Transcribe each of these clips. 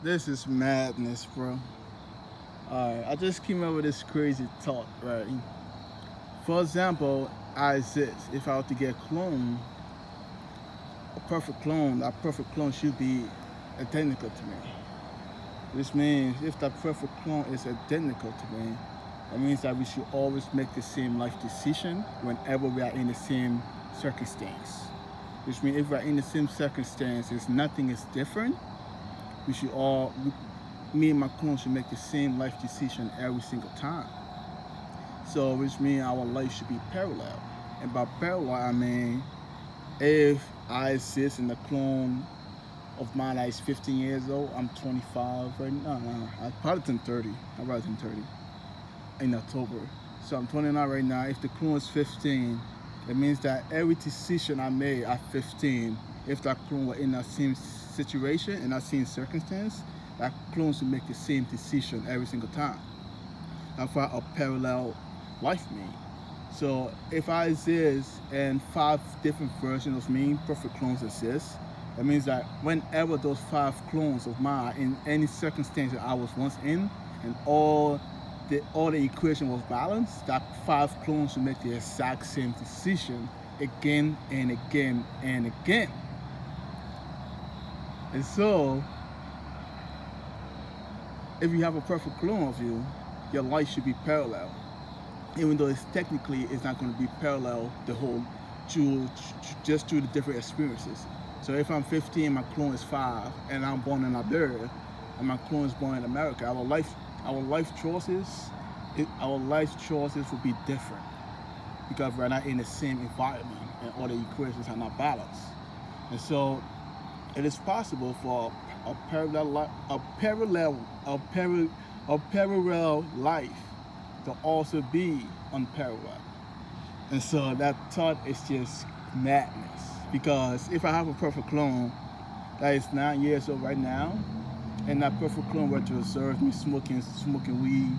This is madness, bro. Alright, I just came up with this crazy thought, right? For example, I exist. If I were to get cloned, a perfect clone, that perfect clone should be identical to me. Which means if that perfect clone is identical to me, that means that we should always make the same life decision whenever we are in the same circumstance. Which means if we are in the same circumstances, nothing is different. We should all, me and my clone should make the same life decision every single time. So, which means our life should be parallel. And by parallel, I mean if I exist in the clone of mine that is 15 years old, I'm 25 right now. No, I probably turn 30. I probably turn 30 in October. So I'm 29 right now. If the clone is 15, it means that every decision I made at 15, if that clone were in that same situation, in that same circumstance, that clone should make the same decision every single time. That's why a parallel life means. So if I exist and five different versions of me, perfect clones exist, that means that whenever those five clones of mine in any circumstance that I was once in, and all the equation was balanced, that five clones should make the exact same decision again and again and again. And so, if you have a perfect clone of you, your life should be parallel, even though it's not going to be parallel the whole through just through the different experiences. So if I'm 15, my clone is 5, and I'm born in Liberia, and my clone is born in America, our life choices will be different because we're not in the same environment, and all the equations are not balanced. And so it is possible for a parallel, a parallel life to also be unparalleled. And so that thought is just madness. Because if I have a perfect clone that is 9 years old right now, and that perfect clone were to observe me smoking weed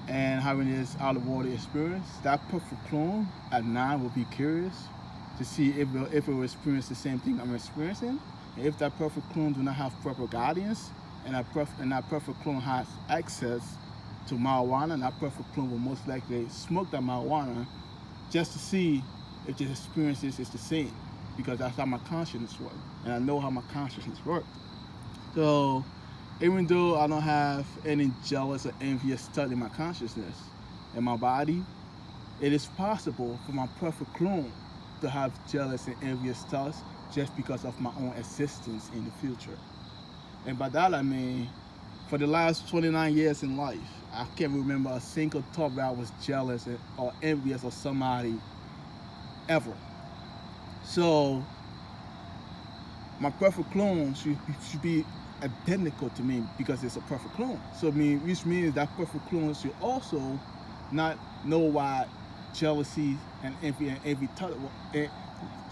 and having this out of body experience, that perfect clone at 9 will be curious to see if it will experience the same thing I'm experiencing. And if that perfect clone do not have proper guidance, and that perfect clone has access to marijuana, and that perfect clone will most likely smoke that marijuana just to see if the experiences is the same, because that's how my consciousness works, and I know how my consciousness works. So even though I don't have any jealous or envious thought in my consciousness, in my body, it is possible for my perfect clone to have jealous and envious thoughts just because of my own existence in the future. And by that I mean, for the last 29 years in life, I can't remember a single thought where I was jealous or envious of somebody ever. So my perfect clone should be identical to me because it's a perfect clone. So which means that perfect clone should also not know why jealousy and envy thought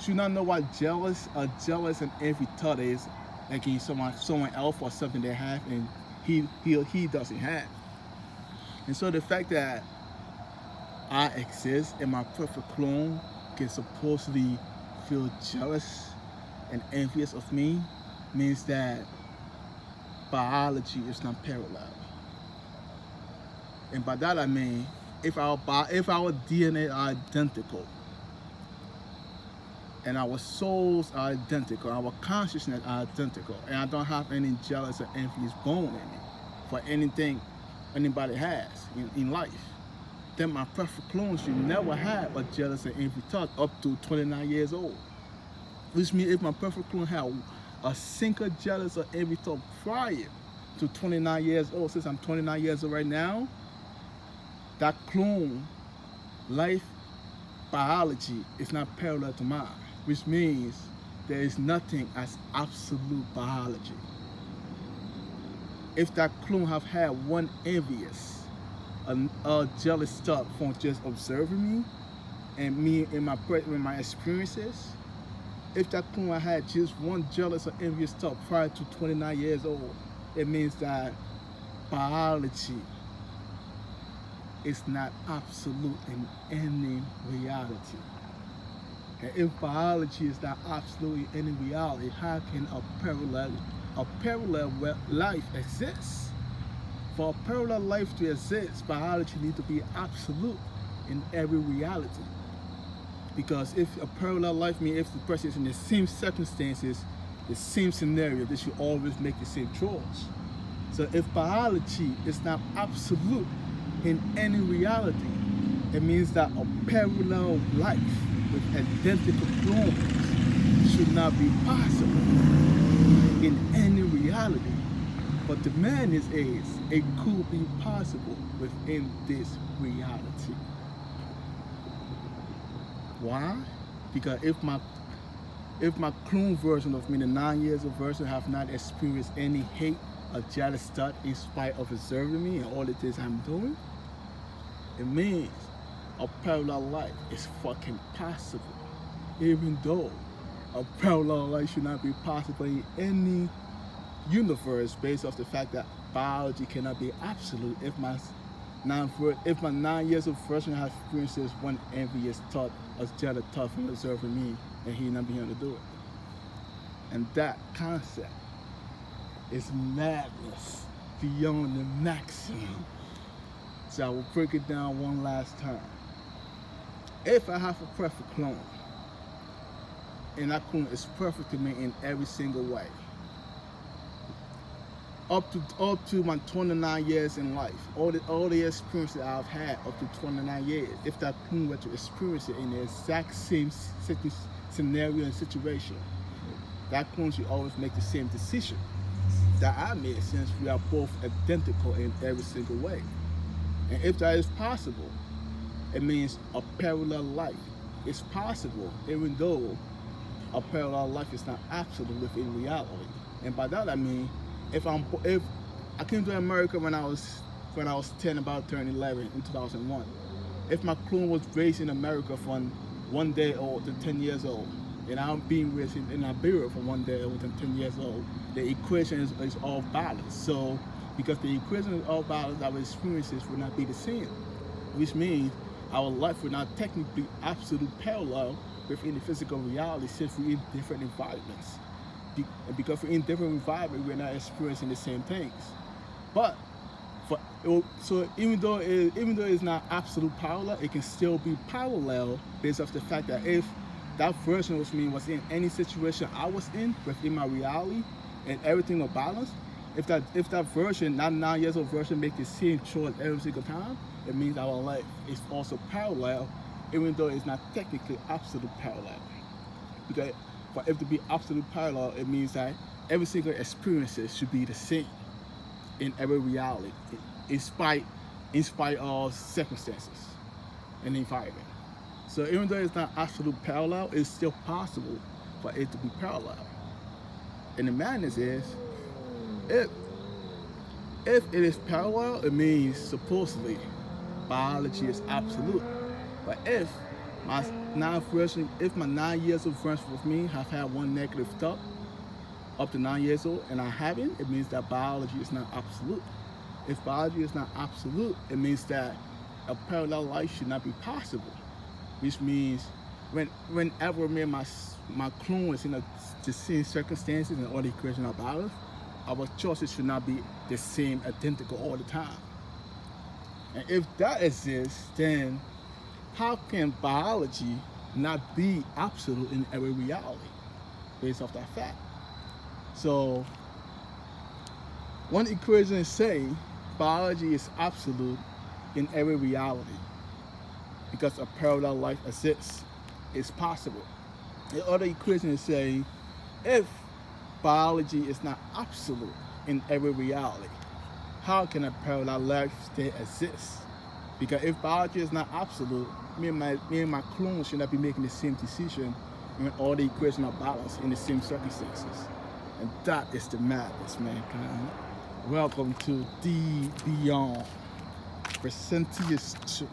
should not know what jealous and envy thought is against someone else for something they have and he doesn't have. And so the fact that I exist and my perfect clone can supposedly feel jealous and envious of me means that biology is not parallel. And by that I mean, if our DNA are identical and our souls are identical, our consciousness are identical, and I don't have any jealous or envious bone in me for anything anybody has in life, then my perfect clone should never have a jealous and envy thought up to 29 years old. Which means if my perfect clone had a single jealous or envy thought prior to 29 years old, since I'm 29 years old right now, that clone life biology is not parallel to mine, which means there is nothing as absolute biology. If that clone have had one envious, a jealous thought from just observing me and me in my experiences, if that clone had just one jealous or envious thought prior to 29 years old, it means that biology is not absolute in any reality. And if biology is not absolute in any reality, how can a parallel life exists. For a parallel life to exist, biology needs to be absolute in every reality. Because if a parallel life means if the person is in the same circumstances, the same scenario, they should always make the same choice. So if biology is not absolute in any reality, it means that a parallel life with identical clones should not be possible in any reality. But the man is it could be possible within this reality. Why? Because if my clone version of me, the 9 years old version, have not experienced any hate or jealous thought in spite of observing me and all the things I'm doing, it means a parallel life is fucking possible. Even though a parallel life should not be possible in any universe based off the fact that biology cannot be absolute. If my 9 years old version has experienced this one envious thought or jealous thought from observing me, and he not be able to do it. And that concept is madness beyond the maximum. So I will break it down one last time. If I have a perfect clone, and that clone is perfect to me in every single way, up to my 29 years in life, all the experience that I've had up to 29 years, if that clone were to experience it in the exact same scenario and situation, that clone should always make the same decision that I made, since we are both identical in every single way. And if that is possible, it means a parallel life is possible, even though a parallel life is not absolute within reality. And by that I mean, if I came to America when I was 10, about turning 11 in 2001. If my clone was raised in America from 1 day old to 10 years old, and I'm being raised in Liberia from 1 day old to 10 years old, the equation is all balanced. So because the equation is all balanced, our experiences will not be the same, which means our life will not technically absolute parallel within the physical reality, since we're in different environments. Because we're in different environments, we're not experiencing the same things. But so even though it's not absolute parallel, it can still be parallel based off the fact that if that version of me was in any situation I was in within my reality and everything was balanced, if that version, that 9 years old version, make the same choice every single time, it means our life is also parallel, even though it's not technically absolute parallel. Because for it to be absolute parallel, it means that every single experiences should be the same in every reality, in spite of circumstances and environment. So even though it's not absolute parallel, it's still possible for it to be parallel. And the madness is, if it is parallel, it means supposedly biology is absolute. But if my 9 years old version with me have had one negative thought up to 9 years old and I haven't, it means that biology is not absolute. If biology is not absolute, it means that a parallel life should not be possible. Which means whenever me and my clone is in the same circumstances and all the equations are balanced, our choices should not be the same, identical all the time. And if that exists, then how can biology not be absolute in every reality based off that fact? So one equation is saying biology is absolute in every reality because a parallel life exists. It's possible. The other equation is saying if biology is not absolute in every reality, how can a parallel life still exist? Because if biology is not absolute, me and my clone should not be making the same decision when all the equations are balanced in the same circumstances. And that is the madness, mankind. Welcome to the Beyond. Presentheus 2.